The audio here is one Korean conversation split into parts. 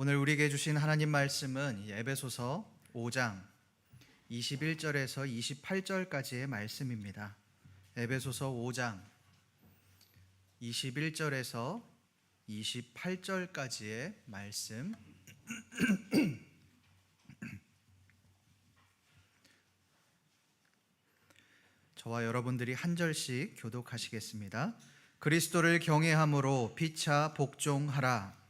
오늘 우리에게 주신 하나님 말씀은 에베소서 5장 21절에서 28절까지의 말씀입니다. 에베소서 5장 21절에서 28절까지의 말씀. 저와 여러분들이 한 절씩 교독하시겠습니다. 그리스도를 경외함으로 피차 복종하라.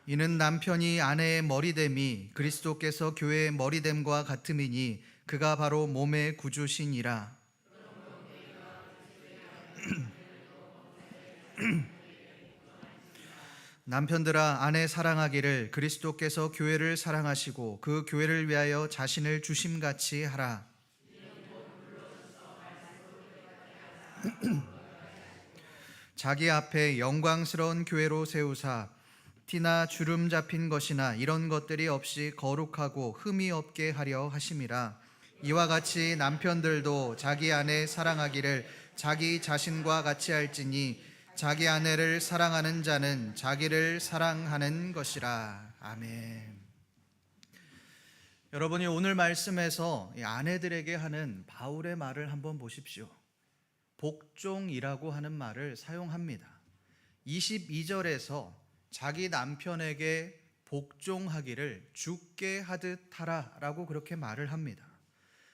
이는 남편이 아내의 머리됨이 그리스도께서 교회의 머리됨과 같음이니 그가 바로 몸의 구주시니라. 남편들아, 아내 사랑하기를 그리스도께서 교회를 사랑하시고 그 교회를 위하여 자신을 주심같이 하라. 자기 앞에 영광스러운 교회로 세우사 티나 주름 잡힌 것이나 이런 것들이 없이 거룩하고 흠이 없게 하려 하심이라. 이와 같이 남편들도 자기 아내 사랑하기를 자기 자신과 같이 할지니 자기 아내를 사랑하는 자는 자기를 사랑하는 것이라. 아멘. 여러분이 오늘 말씀에서 이 아내들에게 하는 바울의 말을 한번 보십시오. 복종이라고 하는 말을 사용합니다. 22절에서 자기 남편에게 복종하기를 주께 하듯 하라 라고 그렇게 말을 합니다.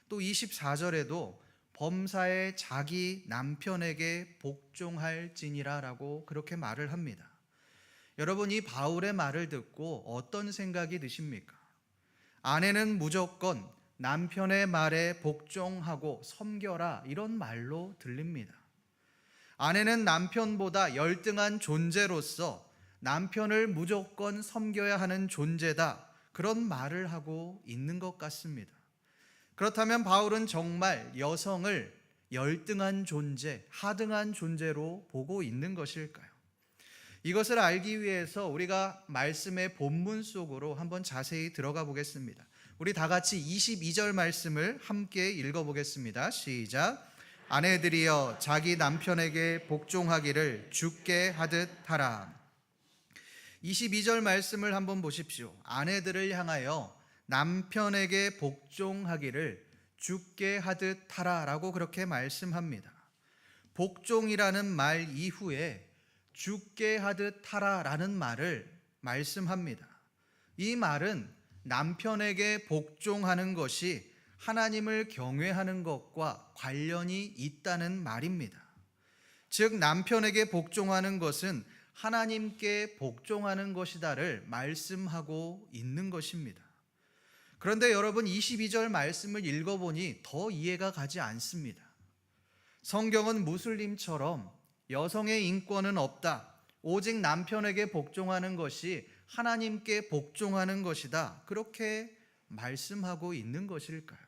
또 24절에도 범사에 자기 남편에게 복종할지니라 라고 그렇게 말을 합니다. 여러분, 이 바울의 말을 듣고 어떤 생각이 드십니까? 아내는 무조건 남편의 말에 복종하고 섬겨라, 이런 말로 들립니다. 아내는 남편보다 열등한 존재로서 남편을 무조건 섬겨야 하는 존재다, 그런 말을 하고 있는 것 같습니다. 그렇다면 바울은 정말 여성을 열등한 존재, 하등한 존재로 보고 있는 것일까요? 이것을 알기 위해서 우리가 말씀의 본문 속으로 한번 자세히 들어가 보겠습니다. 우리 다 같이 22절 말씀을 함께 읽어보겠습니다. 시작. 아내들이여 자기 남편에게 복종하기를 주께 하듯 하라. 22절 말씀을 한번 보십시오. 아내들을 향하여 남편에게 복종하기를 주께 하듯 하라 라고 그렇게 말씀합니다. 복종이라는 말 이후에 주께 하듯 하라 라는 말을 말씀합니다. 이 말은 남편에게 복종하는 것이 하나님을 경외하는 것과 관련이 있다는 말입니다. 즉, 남편에게 복종하는 것은 하나님께 복종하는 것이다를 말씀하고 있는 것입니다. 그런데 여러분, 22절 말씀을 읽어보니 더 이해가 가지 않습니다. 성경은 무슬림처럼 여성의 인권은 없다, 오직 남편에게 복종하는 것이 하나님께 복종하는 것이다, 그렇게 말씀하고 있는 것일까요?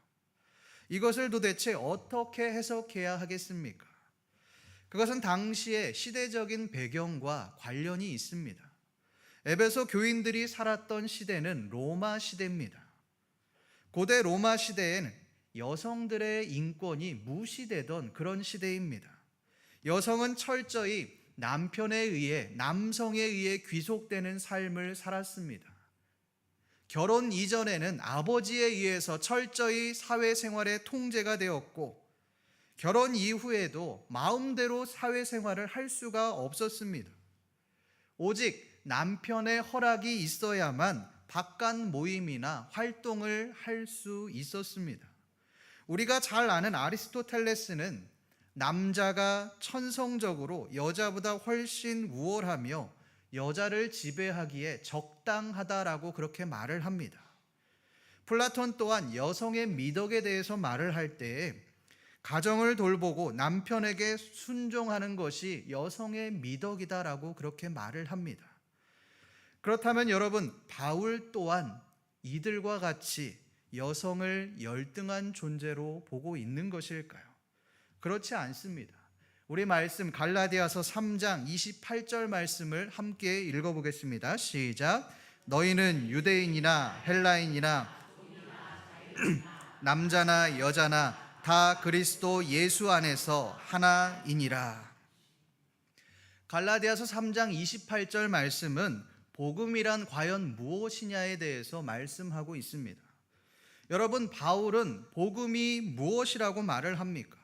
이것을 도대체 어떻게 해석해야 하겠습니까? 그것은 당시의 시대적인 배경과 관련이 있습니다. 에베소 교인들이 살았던 시대는 로마 시대입니다. 고대 로마 시대에는 여성들의 인권이 무시되던 그런 시대입니다. 여성은 철저히 남편에 의해, 남성에 의해 귀속되는 삶을 살았습니다. 결혼 이전에는 아버지에 의해서 철저히 사회생활의 통제가 되었고, 결혼 이후에도 마음대로 사회생활을 할 수가 없었습니다. 오직 남편의 허락이 있어야만 바깥 모임이나 활동을 할 수 있었습니다. 우리가 잘 아는 아리스토텔레스는 남자가 천성적으로 여자보다 훨씬 우월하며 여자를 지배하기에 적당하다라고 그렇게 말을 합니다. 플라톤 또한 여성의 미덕에 대해서 말을 할 때에 가정을 돌보고 남편에게 순종하는 것이 여성의 미덕이다라고 그렇게 말을 합니다. 그렇다면 여러분, 바울 또한 이들과 같이 여성을 열등한 존재로 보고 있는 것일까요? 그렇지 않습니다. 우리 말씀 갈라디아서 3장 28절 말씀을 함께 읽어보겠습니다. 시작. 너희는 유대인이나 헬라인이나 남자나 여자나 다 그리스도 예수 안에서 하나이니라. 갈라디아서 3장 28절 말씀은 복음이란 과연 무엇이냐에 대해서 말씀하고 있습니다. 여러분, 바울은 복음이 무엇이라고 말을 합니까?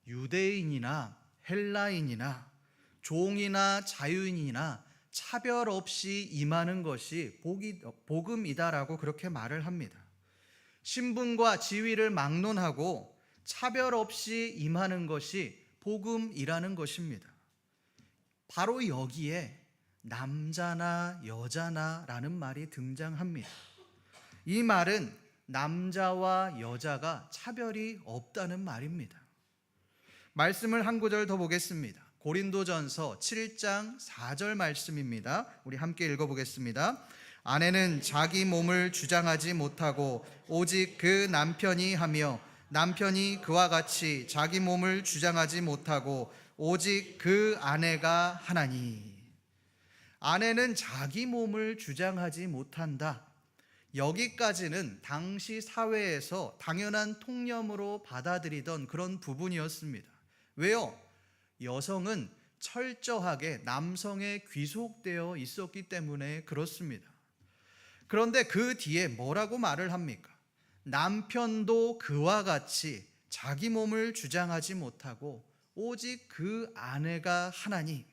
유대인이나 헬라인이나 종이나 자유인이나 차별 없이 임하는 것이 복음이다라고 그렇게 말을 합니다. 신분과 지위를 막론하고 차별 없이 임하는 것이 복음이라는 것입니다. 바로 여기에 남자나 여자나 라는 말이 등장합니다. 이 말은 남자와 여자가 차별이 없다는 말입니다. 말씀을 한 구절 더 보겠습니다. 고린도전서 7장 4절 말씀입니다. 우리 함께 읽어보겠습니다. 아내는 자기 몸을 주장하지 못하고 오직 그 남편이 하며 남편이 그와 같이 자기 몸을 주장하지 못하고 오직 그 아내가 하나니. 아내는 자기 몸을 주장하지 못한다. 여기까지는 당시 사회에서 당연한 통념으로 받아들이던 그런 부분이었습니다. 왜요? 여성은 철저하게 남성에 귀속되어 있었기 때문에 그렇습니다. 그런데 그 뒤에 뭐라고 말을 합니까? 남편도 그와 같이 자기 몸을 주장하지 못하고 오직 그 아내가 하나니.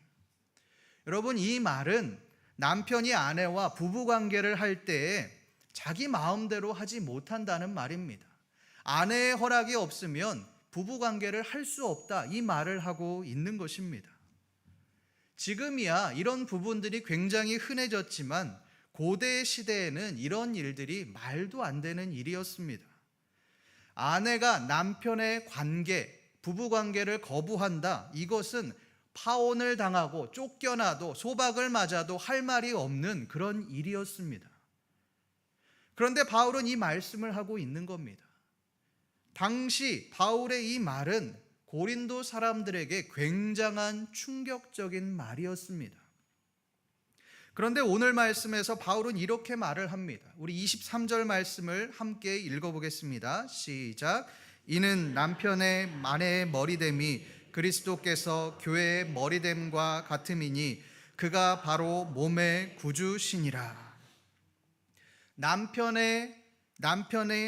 여러분, 이 말은 남편이 아내와 부부관계를 할 때에 자기 마음대로 하지 못한다는 말입니다. 아내의 허락이 없으면 부부관계를 할 수 없다, 이 말을 하고 있는 것입니다. 지금이야 이런 부분들이 굉장히 흔해졌지만 고대 시대에는 이런 일들이 말도 안 되는 일이었습니다. 아내가 남편의 관계, 부부관계를 거부한다, 이것은 파혼을 당하고 쫓겨나도 소박을 맞아도 할 말이 없는 그런 일이었습니다. 그런데 바울은 이 말씀을 하고 있는 겁니다. 당시 바울의 이 말은 고린도 사람들에게 굉장한 충격적인 말이었습니다. 그런데 오늘 말씀에서 바울은 이렇게 말을 합니다. 우리 23절 말씀을 함께 읽어보겠습니다. 시작. 이는 남편의 아내의 머리됨이 그리스도께서 교회의 머리됨과 같음이니 그가 바로 몸의 구주시니라. 남편의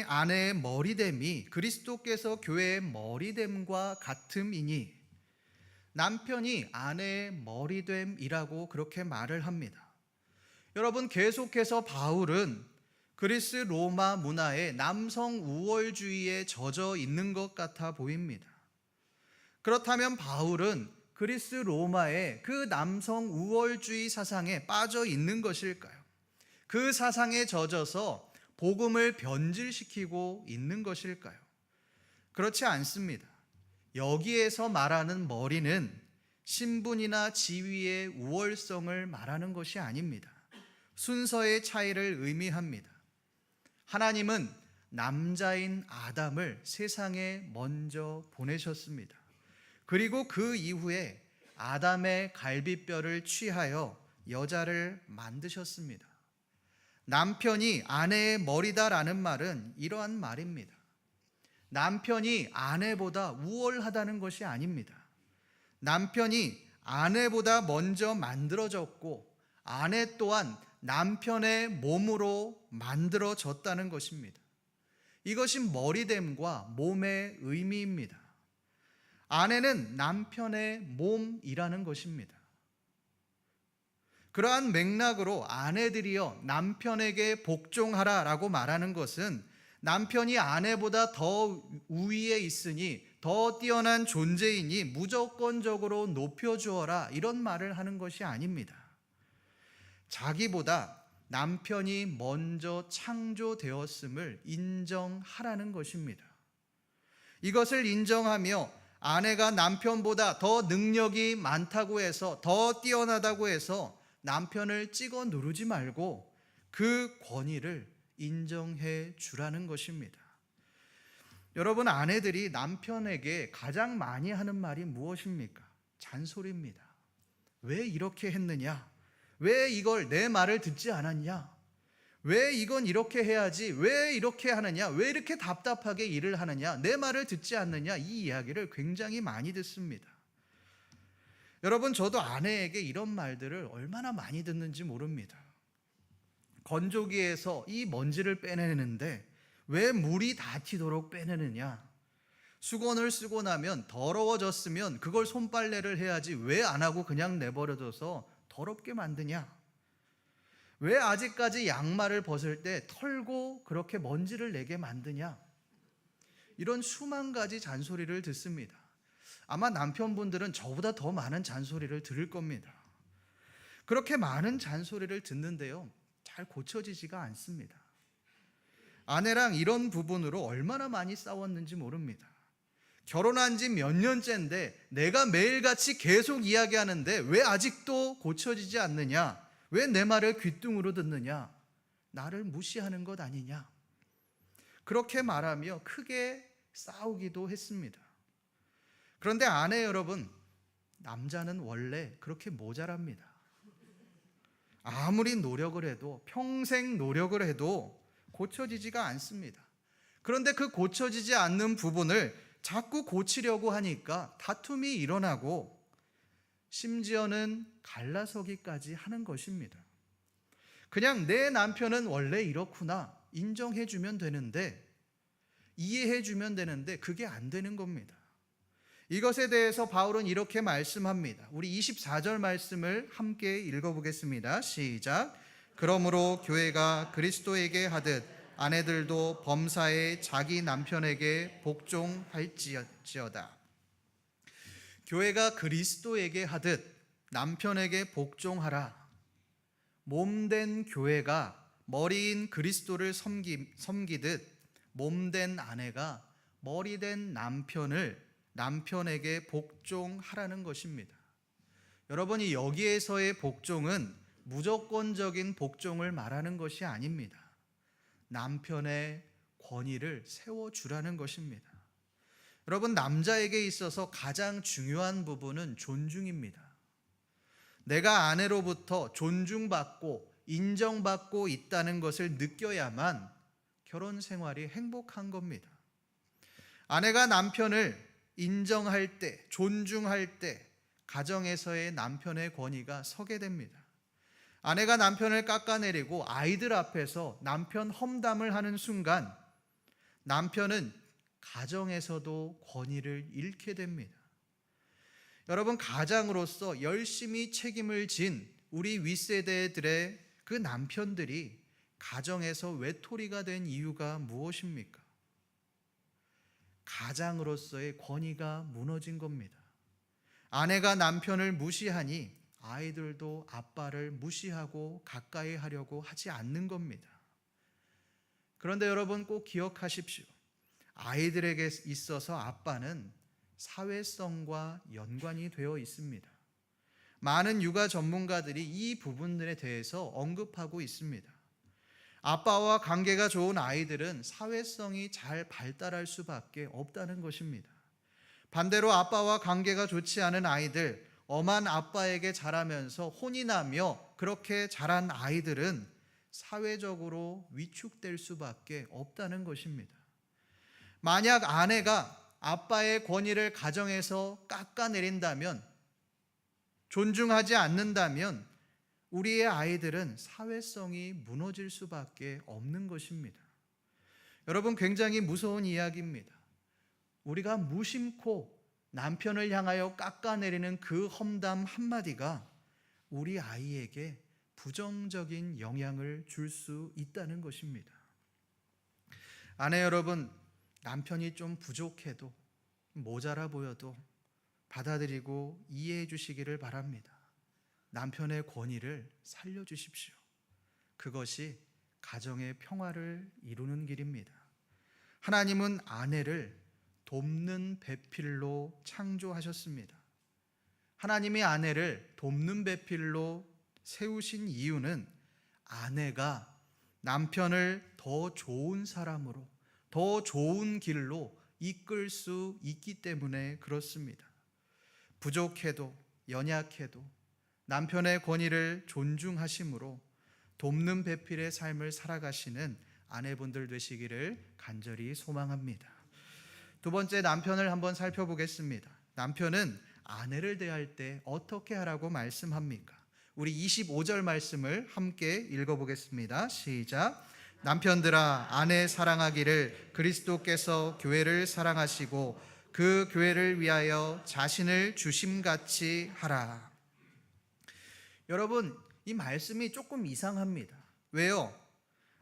아내의 머리됨이 그리스도께서 교회의 머리됨과 같음이니, 남편이 아내의 머리됨이라고 그렇게 말을 합니다. 여러분, 계속해서 바울은 그리스 로마 문화에 남성 우월주의에 젖어 있는 것 같아 보입니다. 그렇다면 바울은 그리스 로마의 그 남성 우월주의 사상에 빠져 있는 것일까요? 그 사상에 젖어서 복음을 변질시키고 있는 것일까요? 그렇지 않습니다. 여기에서 말하는 머리는 신분이나 지위의 우월성을 말하는 것이 아닙니다. 순서의 차이를 의미합니다. 하나님은 남자인 아담을 세상에 먼저 보내셨습니다. 그리고 그 이후에 아담의 갈비뼈를 취하여 여자를 만드셨습니다. 남편이 아내의 머리다라는 말은 이러한 말입니다. 남편이 아내보다 우월하다는 것이 아닙니다. 남편이 아내보다 먼저 만들어졌고 아내 또한 남편의 몸으로 만들어졌다는 것입니다. 이것이 머리됨과 몸의 의미입니다. 아내는 남편의 몸이라는 것입니다. 그러한 맥락으로 아내들이여 남편에게 복종하라라고 말하는 것은 남편이 아내보다 더 우위에 있으니 더 뛰어난 존재이니 무조건적으로 높여주어라, 이런 말을 하는 것이 아닙니다. 자기보다 남편이 먼저 창조되었음을 인정하라는 것입니다. 이것을 인정하며 아내가 남편보다 더 능력이 많다고 해서, 더 뛰어나다고 해서 남편을 찍어 누르지 말고 그 권위를 인정해 주라는 것입니다. 여러분, 아내들이 남편에게 가장 많이 하는 말이 무엇입니까? 잔소리입니다. 왜 이렇게 했느냐? 왜 이걸 내 말을 듣지 않았냐? 왜 이건 이렇게 해야지? 왜 이렇게 하느냐? 왜 이렇게 답답하게 일을 하느냐? 내 말을 듣지 않느냐? 이 이야기를 굉장히 많이 듣습니다. 여러분, 저도 아내에게 이런 말들을 얼마나 많이 듣는지 모릅니다. 건조기에서 이 먼지를 빼내는데 왜 물이 다 튀도록 빼내느냐? 수건을 쓰고 나면 더러워졌으면 그걸 손빨래를 해야지 왜 안 하고 그냥 내버려둬서 더럽게 만드냐? 왜 아직까지 양말을 벗을 때 털고 그렇게 먼지를 내게 만드냐? 이런 수만 가지 잔소리를 듣습니다. 아마 남편분들은 저보다 더 많은 잔소리를 들을 겁니다. 그렇게 많은 잔소리를 듣는데요, 잘 고쳐지지가 않습니다. 아내랑 이런 부분으로 얼마나 많이 싸웠는지 모릅니다. 결혼한 지 몇 년째인데 내가 매일같이 계속 이야기하는데 왜 아직도 고쳐지지 않느냐? 왜 내 말을 귓등으로 듣느냐? 나를 무시하는 것 아니냐? 그렇게 말하며 크게 싸우기도 했습니다. 그런데 아내 여러분, 남자는 원래 그렇게 모자랍니다. 아무리 노력을 해도, 평생 노력을 해도 고쳐지지가 않습니다. 그런데 그 고쳐지지 않는 부분을 자꾸 고치려고 하니까 다툼이 일어나고 심지어는 갈라서기까지 하는 것입니다. 그냥 내 남편은 원래 이렇구나 인정해주면 되는데, 이해해주면 되는데 그게 안 되는 겁니다. 이것에 대해서 바울은 이렇게 말씀합니다. 우리 24절 말씀을 함께 읽어보겠습니다. 시작. 그러므로 교회가 그리스도에게 하듯 아내들도 범사에 자기 남편에게 복종할지어다. 교회가 그리스도에게 하듯 남편에게 복종하라. 몸된 교회가 머리인 그리스도를 섬기듯 몸된 아내가 머리된 남편에게 복종하라는 것입니다. 여러분이 여기에서의 복종은 무조건적인 복종을 말하는 것이 아닙니다. 남편의 권위를 세워주라는 것입니다. 여러분, 남자에게 있어서 가장 중요한 부분은 존중입니다. 내가 아내로부터 존중받고 인정받고 있다는 것을 느껴야만 결혼 생활이 행복한 겁니다. 아내가 남편을 인정할 때, 존중할 때 가정에서의 남편의 권위가 서게 됩니다. 아내가 남편을 깎아내리고 아이들 앞에서 남편 험담을 하는 순간 남편은 가정에서도 권위를 잃게 됩니다. 여러분, 가장으로서 열심히 책임을 진 우리 윗세대들의 그 남편들이 가정에서 외톨이가 된 이유가 무엇입니까? 가장으로서의 권위가 무너진 겁니다. 아내가 남편을 무시하니 아이들도 아빠를 무시하고 가까이 하려고 하지 않는 겁니다. 그런데 여러분, 꼭 기억하십시오. 아이들에게 있어서 아빠는 사회성과 연관이 되어 있습니다. 많은 육아 전문가들이 이 부분들에 대해서 언급하고 있습니다. 아빠와 관계가 좋은 아이들은 사회성이 잘 발달할 수밖에 없다는 것입니다. 반대로 아빠와 관계가 좋지 않은 아이들, 엄한 아빠에게 자라면서 혼이 나며 그렇게 자란 아이들은 사회적으로 위축될 수밖에 없다는 것입니다. 만약 아내가 아빠의 권위를 가정에서 깎아내린다면, 존중하지 않는다면 우리의 아이들은 사회성이 무너질 수밖에 없는 것입니다. 여러분, 굉장히 무서운 이야기입니다. 우리가 무심코 남편을 향하여 깎아내리는 그 험담 한마디가 우리 아이에게 부정적인 영향을 줄 수 있다는 것입니다. 아내 여러분, 남편이 좀 부족해도 모자라 보여도 받아들이고 이해해 주시기를 바랍니다. 남편의 권위를 살려주십시오. 그것이 가정의 평화를 이루는 길입니다. 하나님은 아내를 돕는 배필로 창조하셨습니다. 하나님이 아내를 돕는 배필로 세우신 이유는 아내가 남편을 더 좋은 사람으로, 더 좋은 길로 이끌 수 있기 때문에 그렇습니다. 부족해도 연약해도 남편의 권위를 존중하심으로 돕는 배필의 삶을 살아가시는 아내분들 되시기를 간절히 소망합니다. 두 번째, 남편을 한번 살펴보겠습니다. 남편은 아내를 대할 때 어떻게 하라고 말씀합니까? 우리 25절 말씀을 함께 읽어보겠습니다. 시작. 남편들아 아내 사랑하기를 그리스도께서 교회를 사랑하시고 그 교회를 위하여 자신을 주심같이 하라. 여러분, 이 말씀이 조금 이상합니다. 왜요?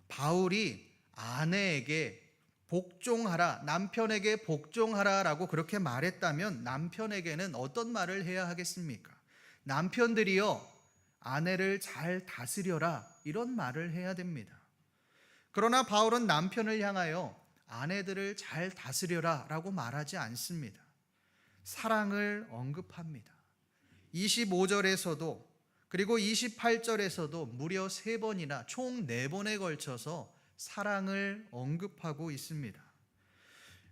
바울이 아내에게 복종하라, 남편에게 복종하라라고 그렇게 말했다면 남편에게는 어떤 말을 해야 하겠습니까? 남편들이여 아내를 잘 다스려라, 이런 말을 해야 됩니다. 그러나 바울은 남편을 향하여 아내들을 잘 다스려라 라고 말하지 않습니다. 사랑을 언급합니다. 25절에서도 그리고 28절에서도 무려 3번이나 총 4번에 걸쳐서 사랑을 언급하고 있습니다.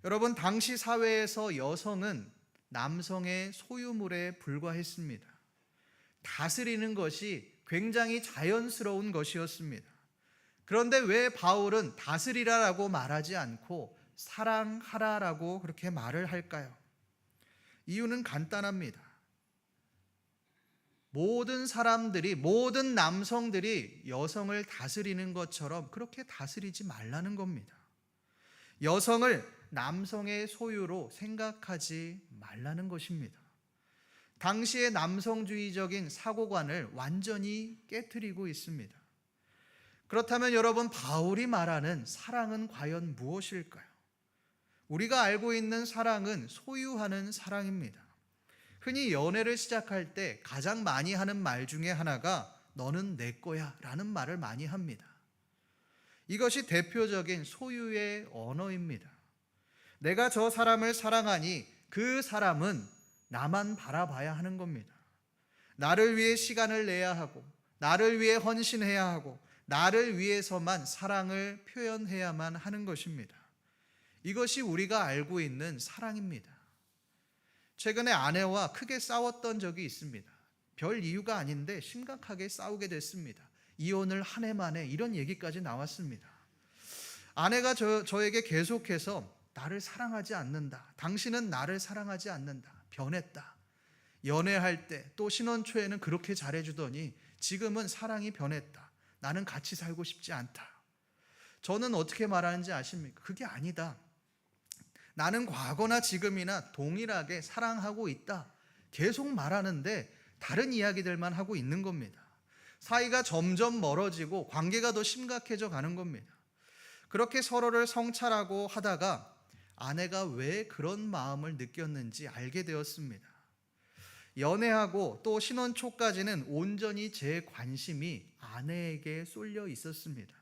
여러분, 당시 사회에서 여성은 남성의 소유물에 불과했습니다. 다스리는 것이 굉장히 자연스러운 것이었습니다. 그런데 왜 바울은 다스리라라고 말하지 않고 사랑하라라고 그렇게 말을 할까요? 이유는 간단합니다. 모든 사람들이, 모든 남성들이 여성을 다스리는 것처럼 그렇게 다스리지 말라는 겁니다. 여성을 남성의 소유로 생각하지 말라는 것입니다. 당시의 남성주의적인 사고관을 완전히 깨트리고 있습니다. 그렇다면 여러분, 바울이 말하는 사랑은 과연 무엇일까요? 우리가 알고 있는 사랑은 소유하는 사랑입니다. 흔히 연애를 시작할 때 가장 많이 하는 말 중에 하나가 너는 내 거야 라는 말을 많이 합니다. 이것이 대표적인 소유의 언어입니다. 내가 저 사람을 사랑하니 그 사람은 나만 바라봐야 하는 겁니다. 나를 위해 시간을 내야 하고, 나를 위해 헌신해야 하고, 나를 위해서만 사랑을 표현해야만 하는 것입니다. 이것이 우리가 알고 있는 사랑입니다. 최근에 아내와 크게 싸웠던 적이 있습니다. 별 이유가 아닌데 심각하게 싸우게 됐습니다. 이혼을 한 해 만에 이런 얘기까지 나왔습니다. 아내가 저에게 계속해서 나를 사랑하지 않는다. 당신은 나를 사랑하지 않는다. 변했다. 연애할 때 또 신혼 초에는 그렇게 잘해주더니 지금은 사랑이 변했다. 나는 같이 살고 싶지 않다. 저는 어떻게 말하는지 아십니까? 그게 아니다. 나는 과거나 지금이나 동일하게 사랑하고 있다. 계속 말하는데 다른 이야기들만 하고 있는 겁니다. 사이가 점점 멀어지고 관계가 더 심각해져 가는 겁니다. 그렇게 서로를 성찰하고 하다가 아내가 왜 그런 마음을 느꼈는지 알게 되었습니다. 연애하고 또 신혼 초까지는 온전히 제 관심이 아내에게 쏠려 있었습니다.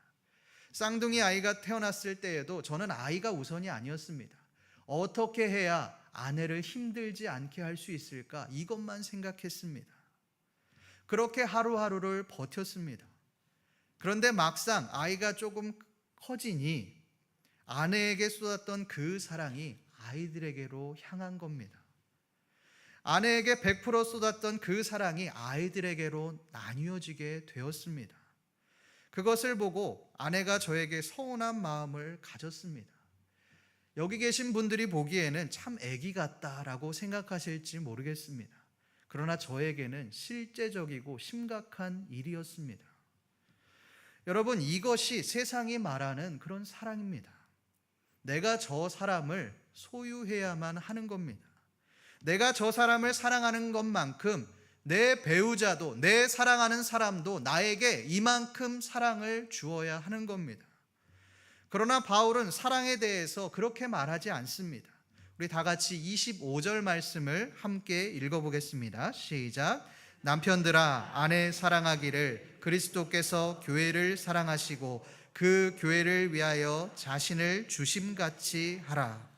쌍둥이 아이가 태어났을 때에도 저는 아이가 우선이 아니었습니다. 어떻게 해야 아내를 힘들지 않게 할 수 있을까? 이것만 생각했습니다. 그렇게 하루하루를 버텼습니다. 그런데 막상 아이가 조금 커지니 아내에게 쏟았던 그 사랑이 아이들에게로 향한 겁니다. 아내에게 100% 쏟았던 그 사랑이 아이들에게로 나뉘어지게 되었습니다. 그것을 보고 아내가 저에게 서운한 마음을 가졌습니다. 여기 계신 분들이 보기에는 참 애기 같다라고 생각하실지 모르겠습니다. 그러나 저에게는 실제적이고 심각한 일이었습니다. 여러분, 이것이 세상이 말하는 그런 사랑입니다. 내가 저 사람을 소유해야만 하는 겁니다. 내가 저 사람을 사랑하는 것만큼 내 배우자도, 내 사랑하는 사람도 나에게 이만큼 사랑을 주어야 하는 겁니다. 그러나 바울은 사랑에 대해서 그렇게 말하지 않습니다. 우리 다 같이 25절 말씀을 함께 읽어보겠습니다. 시작. 남편들아 아내 사랑하기를 그리스도께서 교회를 사랑하시고 그 교회를 위하여 자신을 주심같이 하라.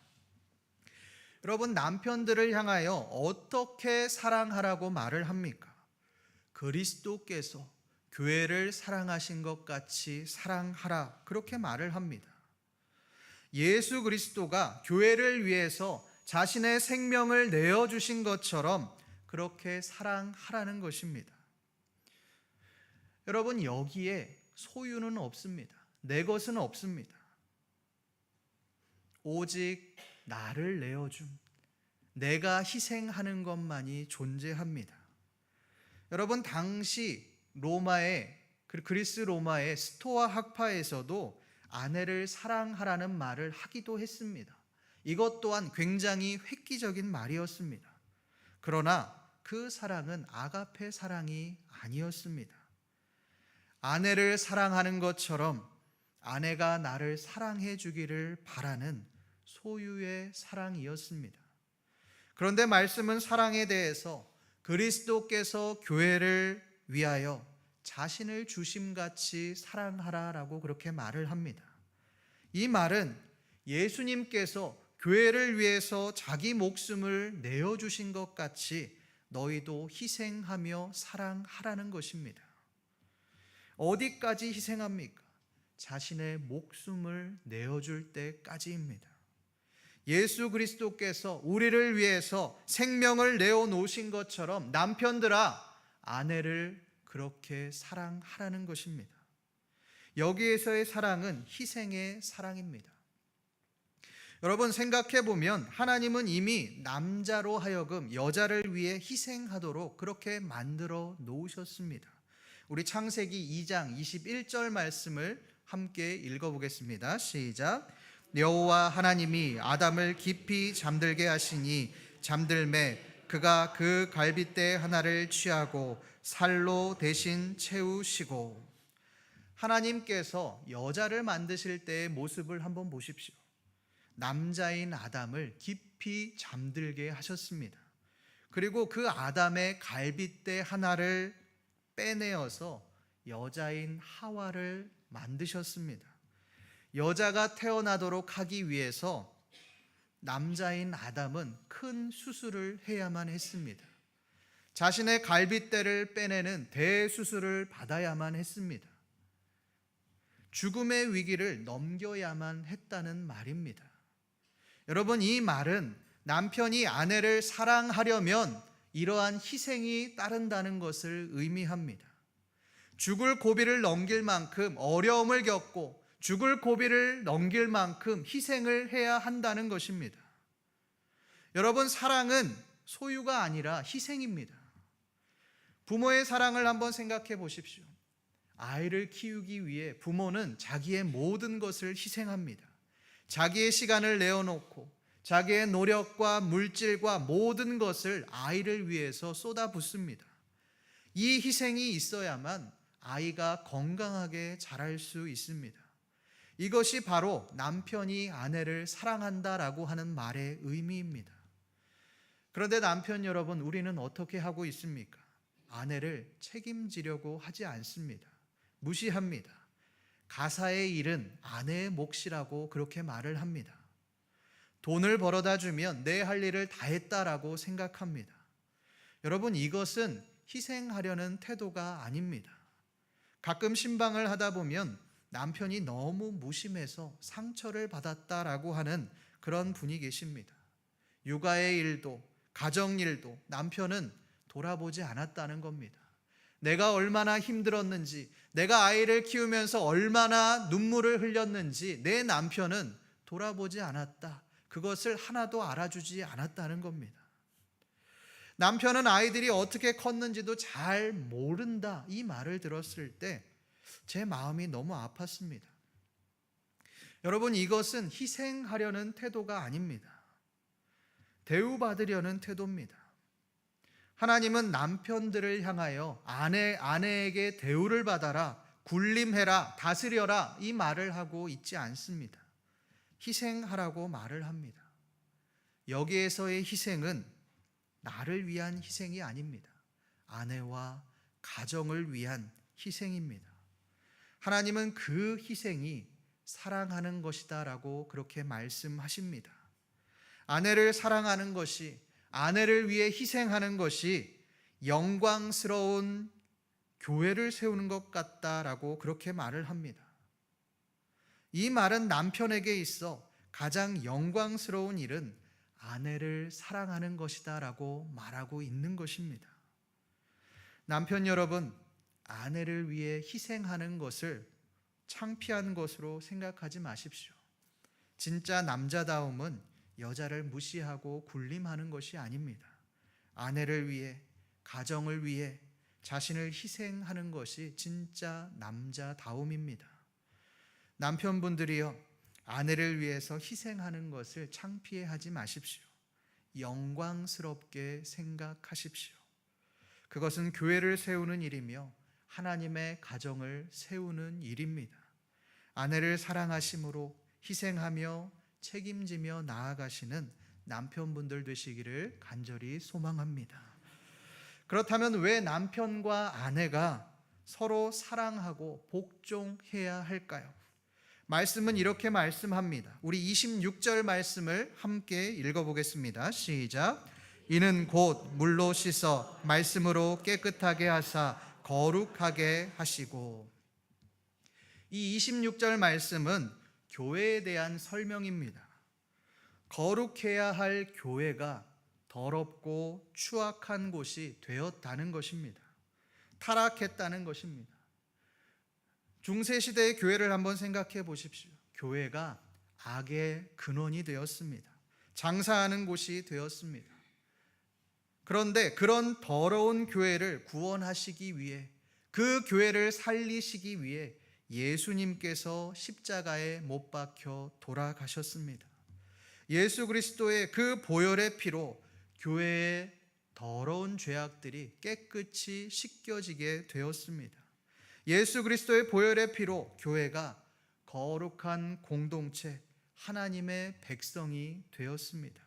여러분, 남편들을 향하여 어떻게 사랑하라고 말을 합니까? 그리스도께서 교회를 사랑하신 것 같이 사랑하라, 그렇게 말을 합니다. 예수 그리스도가 교회를 위해서 자신의 생명을 내어주신 것처럼 그렇게 사랑하라는 것입니다. 여러분, 여기에 소유는 없습니다. 내 것은 없습니다. 오직 나를 내어준, 내가 희생하는 것만이 존재합니다. 여러분, 당시 그리스 로마의 스토아 학파에서도 아내를 사랑하라는 말을 하기도 했습니다. 이것 또한 굉장히 획기적인 말이었습니다. 그러나 그 사랑은 아가페 사랑이 아니었습니다. 아내를 사랑하는 것처럼 아내가 나를 사랑해 주기를 바라는 소유의 사랑이었습니다. 그런데 말씀은 사랑에 대해서 그리스도께서 교회를 위하여 자신을 주심같이 사랑하라라고 그렇게 말을 합니다. 이 말은 예수님께서 교회를 위해서 자기 목숨을 내어주신 것 같이 너희도 희생하며 사랑하라는 것입니다. 어디까지 희생합니까? 자신의 목숨을 내어줄 때까지입니다. 예수 그리스도께서 우리를 위해서 생명을 내어놓으신 것처럼 남편들아, 아내를 그렇게 사랑하라는 것입니다. 여기에서의 사랑은 희생의 사랑입니다. 여러분, 생각해 보면 하나님은 이미 남자로 하여금 여자를 위해 희생하도록 그렇게 만들어 놓으셨습니다. 우리 창세기 2장 21절 말씀을 함께 읽어보겠습니다. 시작. 여호와 하나님이 아담을 깊이 잠들게 하시니 잠들매 그가 그 갈빗대 하나를 취하고 살로 대신 채우시고. 하나님께서 여자를 만드실 때의 모습을 한번 보십시오. 남자인 아담을 깊이 잠들게 하셨습니다. 그리고 그 아담의 갈빗대 하나를 빼내어서 여자인 하와를 만드셨습니다. 여자가 태어나도록 하기 위해서 남자인 아담은 큰 수술을 해야만 했습니다. 자신의 갈빗대를 빼내는 대수술을 받아야만 했습니다. 죽음의 위기를 넘겨야만 했다는 말입니다. 여러분, 이 말은 남편이 아내를 사랑하려면 이러한 희생이 따른다는 것을 의미합니다. 죽을 고비를 넘길 만큼 어려움을 겪고 죽을 고비를 넘길 만큼 희생을 해야 한다는 것입니다. 여러분, 사랑은 소유가 아니라 희생입니다. 부모의 사랑을 한번 생각해 보십시오. 아이를 키우기 위해 부모는 자기의 모든 것을 희생합니다. 자기의 시간을 내어놓고 자기의 노력과 물질과 모든 것을 아이를 위해서 쏟아붓습니다. 이 희생이 있어야만 아이가 건강하게 자랄 수 있습니다. 이것이 바로 남편이 아내를 사랑한다라고 하는 말의 의미입니다. 그런데 남편 여러분, 우리는 어떻게 하고 있습니까? 아내를 책임지려고 하지 않습니다. 무시합니다. 가사의 일은 아내의 몫이라고 그렇게 말을 합니다. 돈을 벌어다 주면 내 할 일을 다 했다라고 생각합니다. 여러분, 이것은 희생하려는 태도가 아닙니다. 가끔 신방을 하다 보면 남편이 너무 무심해서 상처를 받았다라고 하는 그런 분이 계십니다. 육아의 일도 가정 일도 남편은 돌아보지 않았다는 겁니다. 내가 얼마나 힘들었는지, 내가 아이를 키우면서 얼마나 눈물을 흘렸는지 내 남편은 돌아보지 않았다. 그것을 하나도 알아주지 않았다는 겁니다. 남편은 아이들이 어떻게 컸는지도 잘 모른다. 이 말을 들었을 때 제 마음이 너무 아팠습니다. 여러분, 이것은 희생하려는 태도가 아닙니다. 대우받으려는 태도입니다. 하나님은 남편들을 향하여 아내에게 대우를 받아라, 군림해라, 다스려라 이 말을 하고 있지 않습니다. 희생하라고 말을 합니다. 여기에서의 희생은 나를 위한 희생이 아닙니다. 아내와 가정을 위한 희생입니다. 하나님은 그 희생이 사랑하는 것이다라고 그렇게 말씀하십니다. 아내를 사랑하는 것이, 아내를 위해 희생하는 것이 영광스러운 교회를 세우는 것 같다라고 그렇게 말을 합니다. 이 말은 남편에게 있어 가장 영광스러운 일은 아내를 사랑하는 것이다라고 말하고 있는 것입니다. 남편 여러분, 아내를 위해 희생하는 것을 창피한 것으로 생각하지 마십시오. 진짜 남자다움은 여자를 무시하고 군림하는 것이 아닙니다. 아내를 위해, 가정을 위해 자신을 희생하는 것이 진짜 남자다움입니다. 남편분들이요, 아내를 위해서 희생하는 것을 창피해하지 마십시오. 영광스럽게 생각하십시오. 그것은 교회를 세우는 일이며 하나님의 가정을 세우는 일입니다. 아내를 사랑하심으로 희생하며 책임지며 나아가시는 남편분들 되시기를 간절히 소망합니다. 그렇다면 왜 남편과 아내가 서로 사랑하고 복종해야 할까요? 말씀은 이렇게 말씀합니다. 우리 26절 말씀을 함께 읽어보겠습니다. 시작. 이는 곧 물로 씻어 말씀으로 깨끗하게 하사 거룩하게 하시고. 이 26절 말씀은 교회에 대한 설명입니다. 거룩해야 할 교회가 더럽고 추악한 곳이 되었다는 것입니다. 타락했다는 것입니다. 중세시대의 교회를 한번 생각해 보십시오. 교회가 악의 근원이 되었습니다. 장사하는 곳이 되었습니다. 그런데 그런 더러운 교회를 구원하시기 위해, 그 교회를 살리시기 위해 예수님께서 십자가에 못 박혀 돌아가셨습니다. 예수 그리스도의 그 보혈의 피로 교회의 더러운 죄악들이 깨끗이 씻겨지게 되었습니다. 예수 그리스도의 보혈의 피로 교회가 거룩한 공동체, 하나님의 백성이 되었습니다.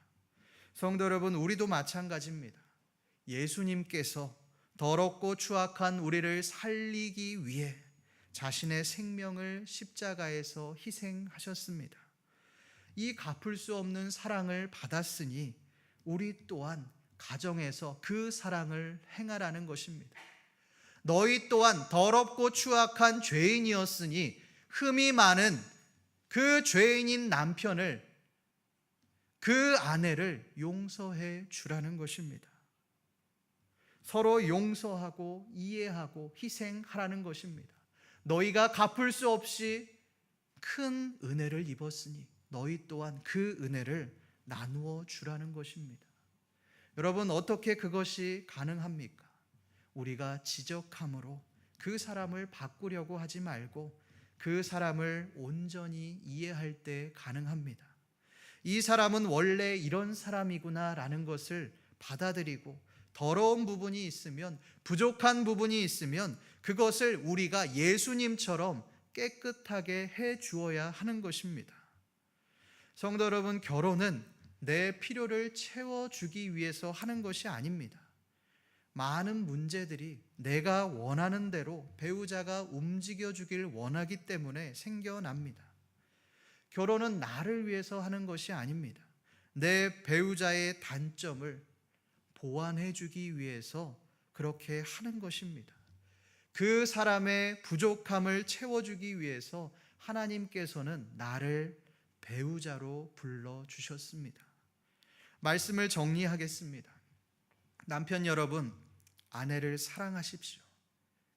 성도 여러분, 우리도 마찬가지입니다. 예수님께서 더럽고 추악한 우리를 살리기 위해 자신의 생명을 십자가에서 희생하셨습니다. 이 갚을 수 없는 사랑을 받았으니 우리 또한 가정에서 그 사랑을 행하라는 것입니다. 너희 또한 더럽고 추악한 죄인이었으니 흠이 많은 그 죄인인 남편을, 그 아내를 용서해 주라는 것입니다. 서로 용서하고 이해하고 희생하라는 것입니다. 너희가 갚을 수 없이 큰 은혜를 입었으니 너희 또한 그 은혜를 나누어 주라는 것입니다. 여러분, 어떻게 그것이 가능합니까? 우리가 지적함으로 그 사람을 바꾸려고 하지 말고 그 사람을 온전히 이해할 때 가능합니다. 이 사람은 원래 이런 사람이구나 라는 것을 받아들이고, 더러운 부분이 있으면, 부족한 부분이 있으면 그것을 우리가 예수님처럼 깨끗하게 해 주어야 하는 것입니다. 성도 여러분, 결혼은 내 필요를 채워주기 위해서 하는 것이 아닙니다. 많은 문제들이 내가 원하는 대로 배우자가 움직여주길 원하기 때문에 생겨납니다. 결혼은 나를 위해서 하는 것이 아닙니다. 내 배우자의 단점을 보완해주기 위해서 그렇게 하는 것입니다. 그 사람의 부족함을 채워주기 위해서 하나님께서는 나를 배우자로 불러주셨습니다. 말씀을 정리하겠습니다. 남편 여러분, 아내를 사랑하십시오.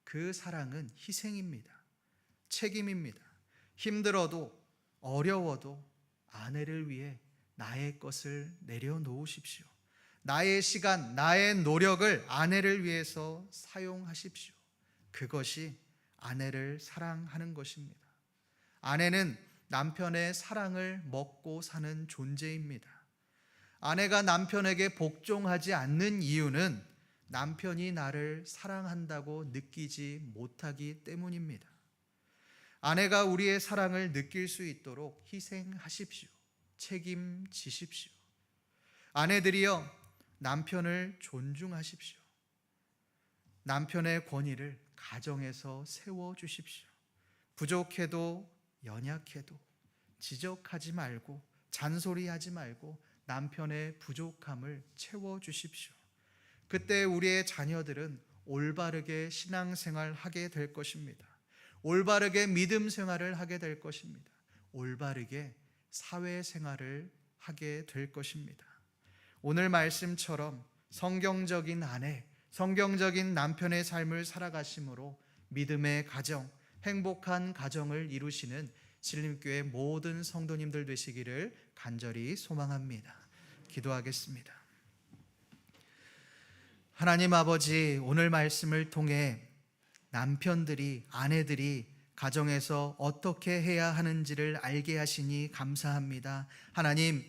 그 사랑은 희생입니다. 책임입니다. 힘들어도 어려워도 아내를 위해 나의 것을 내려놓으십시오. 나의 시간, 나의 노력을 아내를 위해서 사용하십시오. 그것이 아내를 사랑하는 것입니다. 아내는 남편의 사랑을 먹고 사는 존재입니다. 아내가 남편에게 복종하지 않는 이유는 남편이 나를 사랑한다고 느끼지 못하기 때문입니다. 아내가 우리의 사랑을 느낄 수 있도록 희생하십시오. 책임지십시오. 아내들이여, 남편을 존중하십시오. 남편의 권위를 가정에서 세워주십시오. 부족해도 연약해도 지적하지 말고 잔소리하지 말고 남편의 부족함을 채워주십시오. 그때 우리의 자녀들은 올바르게 신앙생활 하게 될 것입니다. 올바르게 믿음 생활을 하게 될 것입니다. 올바르게 사회생활을 하게 될 것입니다. 오늘 말씀처럼 성경적인 아내, 성경적인 남편의 삶을 살아가심으로 믿음의 가정, 행복한 가정을 이루시는 신림교회 모든 성도님들 되시기를 간절히 소망합니다. 기도하겠습니다. 하나님 아버지, 오늘 말씀을 통해 남편들이, 아내들이 가정에서 어떻게 해야 하는지를 알게 하시니 감사합니다. 하나님,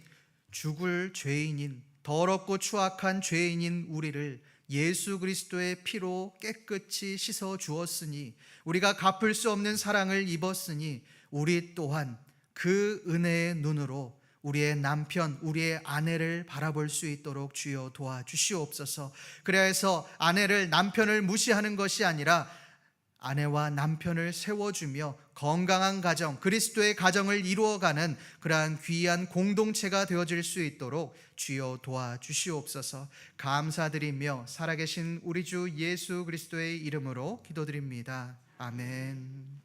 죽을 죄인인, 더럽고 추악한 죄인인 우리를 예수 그리스도의 피로 깨끗이 씻어 주었으니, 우리가 갚을 수 없는 사랑을 입었으니 우리 또한 그 은혜의 눈으로 우리의 남편, 우리의 아내를 바라볼 수 있도록 주여 도와주시옵소서. 그래야 해서 아내를, 남편을 무시하는 것이 아니라 아내와 남편을 세워주며 건강한 가정, 그리스도의 가정을 이루어가는 그러한 귀한 공동체가 되어질 수 있도록 주여 도와주시옵소서. 감사드리며 살아계신 우리 주 예수 그리스도의 이름으로 기도드립니다. 아멘.